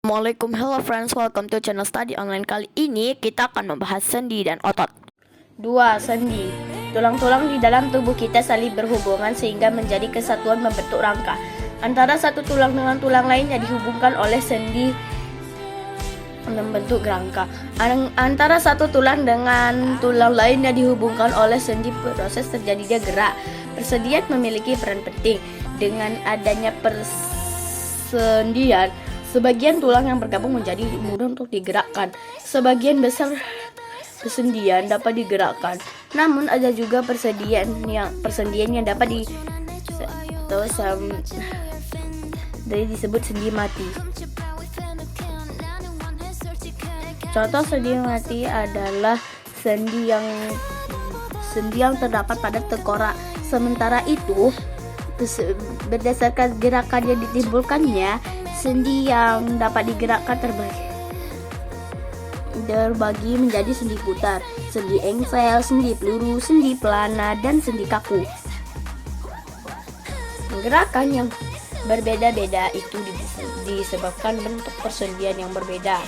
Assalamualaikum, hello friends, welcome to channel study online. Kali ini kita akan membahas sendi dan otot. 2. Sendi. Tulang-tulang di dalam tubuh kita saling berhubungan sehingga menjadi kesatuan membentuk rangka. Antara satu tulang dengan tulang lainnya dihubungkan oleh sendi membentuk rangka. Antara satu tulang dengan tulang lainnya dihubungkan oleh sendi, proses terjadinya gerak. Persendian memiliki peran penting. Dengan adanya persendian, sebagian tulang yang bergabung menjadi mudah untuk digerakkan. Sebagian besar persendian dapat digerakkan. Namun ada juga persendian yang dapat disebut sendi mati. Contoh sendi mati adalah sendi yang terdapat pada tengkorak. Sementara itu, berdasarkan gerakan yang ditimbulkannya, sendi yang dapat digerakkan terbagi menjadi sendi putar, sendi engsel, sendi peluru, sendi pelana, dan sendi kaku. Gerakan yang berbeda-beda itu disebabkan bentuk persendian yang berbeda.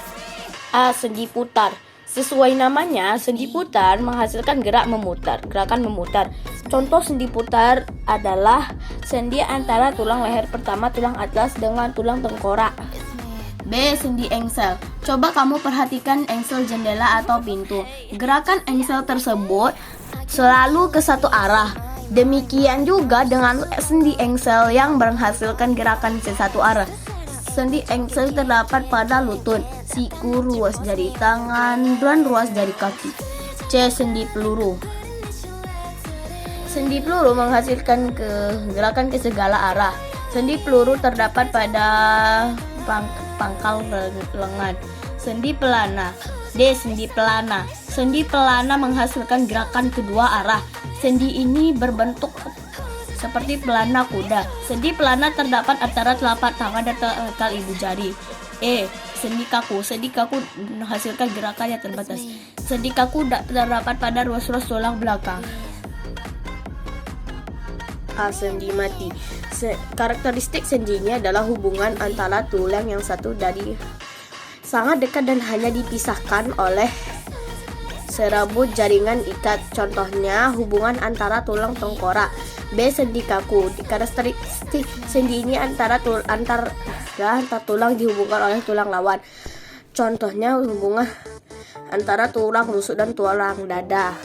A. Sendi putar. Sesuai namanya, sendi putar menghasilkan gerakan memutar. Contoh sendi putar adalah sendi antara tulang leher pertama, tulang atlas dengan tulang tengkorak. B. Sendi engsel. Coba kamu perhatikan engsel jendela atau pintu. Gerakan engsel tersebut selalu ke satu arah. Demikian juga dengan sendi engsel yang menghasilkan gerakan ke satu arah. Sendi engsel terdapat pada lutut, siku, ruas jari tangan, dan ruas jari kaki. C. Sendi peluru. Sendi peluru menghasilkan gerakan ke segala arah. Sendi peluru terdapat pada pangkal lengan. Sendi pelana. D. Sendi pelana. Sendi pelana menghasilkan gerakan kedua arah. Sendi ini berbentuk seperti pelana kuda. Sendi pelana terdapat antara telapak tangan dan tengkal ibu jari. E. Sendi kaku. Sendi kaku menghasilkan gerakan yang terbatas. Sendi kaku terdapat pada ruas-ruas tulang belakang. A. Sendi mati. Karakteristik sendinya adalah hubungan antara tulang yang satu dari sangat dekat dan hanya dipisahkan oleh serabut jaringan ikat. Contohnya hubungan antara tulang tengkorak. B. Sendi kaku. Karakteristik sendi ini antara tulang dihubungkan oleh tulang lawan. Contohnya hubungan antara tulang rusuk dan tulang dada.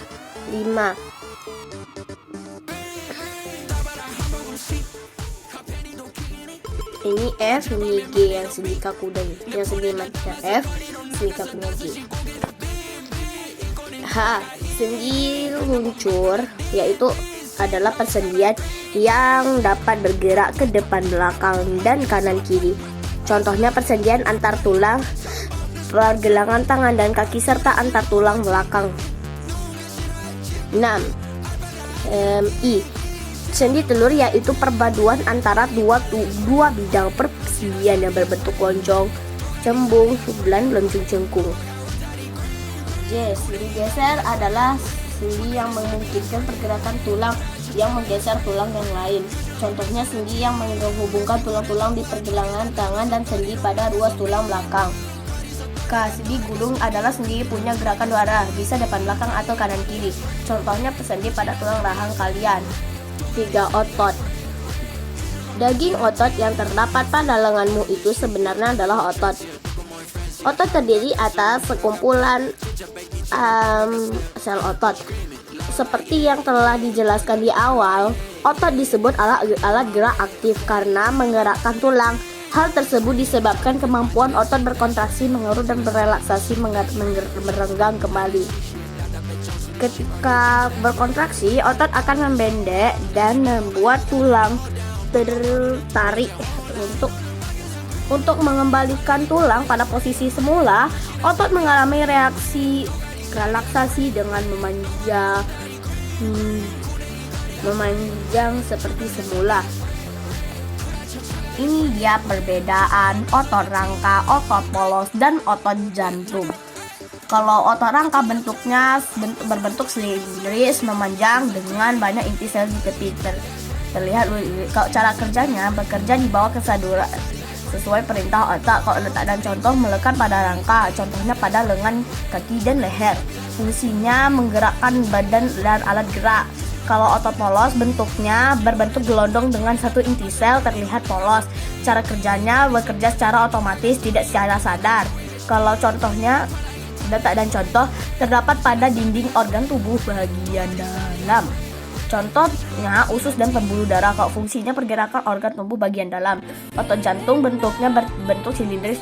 5. Ini F, ini G yang sendi kaku dan yang sendi mati. F, sendi kakunya G. H. Sendi luncur, yaitu adalah persendian yang dapat bergerak ke depan, belakang, dan kanan kiri. Contohnya persendian antar tulang, pergelangan tangan dan kaki, serta antar tulang belakang. 6. I. Sendi telur, yaitu perpaduan antara dua bidang persendian yang berbentuk lonjong, cembung, dan lonjong cengkung. J. Sendi geser adalah sendi yang memungkinkan pergerakan tulang yang menggeser tulang yang lain. Contohnya sendi yang menghubungkan tulang-tulang di pergelangan tangan dan sendi pada ruas tulang belakang. K. Sendi gulung adalah sendi punya gerakan dua arah, bisa depan belakang atau kanan kiri. Contohnya persendi pada tulang rahang kalian. 3. Otot. Daging otot yang terdapat pada lenganmu itu sebenarnya adalah otot. Otot terdiri atas sekumpulan sel otot. Seperti yang telah dijelaskan di awal, otot disebut alat gerak aktif karena menggerakkan tulang. Hal tersebut disebabkan kemampuan otot berkontraksi, mengerut, dan berelaksasi merenggang kembali. Ketika berkontraksi, otot akan membendek dan membuat tulang tertarik. Untuk mengembalikan tulang pada posisi semula, otot mengalami reaksi relaksasi dengan memanjang seperti semula. Ini dia perbedaan otot rangka, otot polos, dan otot jantung. Kalau otot rangka bentuknya berbentuk silindris memanjang dengan banyak inti sel di tepi terlihat. Kalau cara kerjanya bekerja di bawah sesuai perintah otak. Kalau letak dan contoh melekat pada rangka, contohnya pada lengan, kaki, dan leher. Fungsinya menggerakkan badan dan alat gerak. Kalau otot polos bentuknya berbentuk gelondong dengan satu inti sel terlihat polos. Cara kerjanya bekerja secara otomatis, tidak secara sadar. Kalau contohnya letak dan contoh terdapat pada dinding organ tubuh bagian dalam. Contohnya usus dan pembuluh darah. Kalau fungsinya pergerakan organ tubuh bagian dalam. Otot jantung bentuknya berbentuk silindris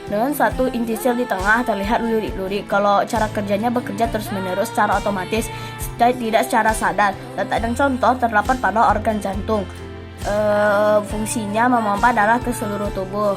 dengan satu inti sel di tengah terlihat lurik-lurik. Kalau cara kerjanya bekerja terus-menerus secara otomatis, tidak secara sadar. Letak dan contoh terdapat pada organ jantung. Fungsinya memompa darah ke seluruh tubuh.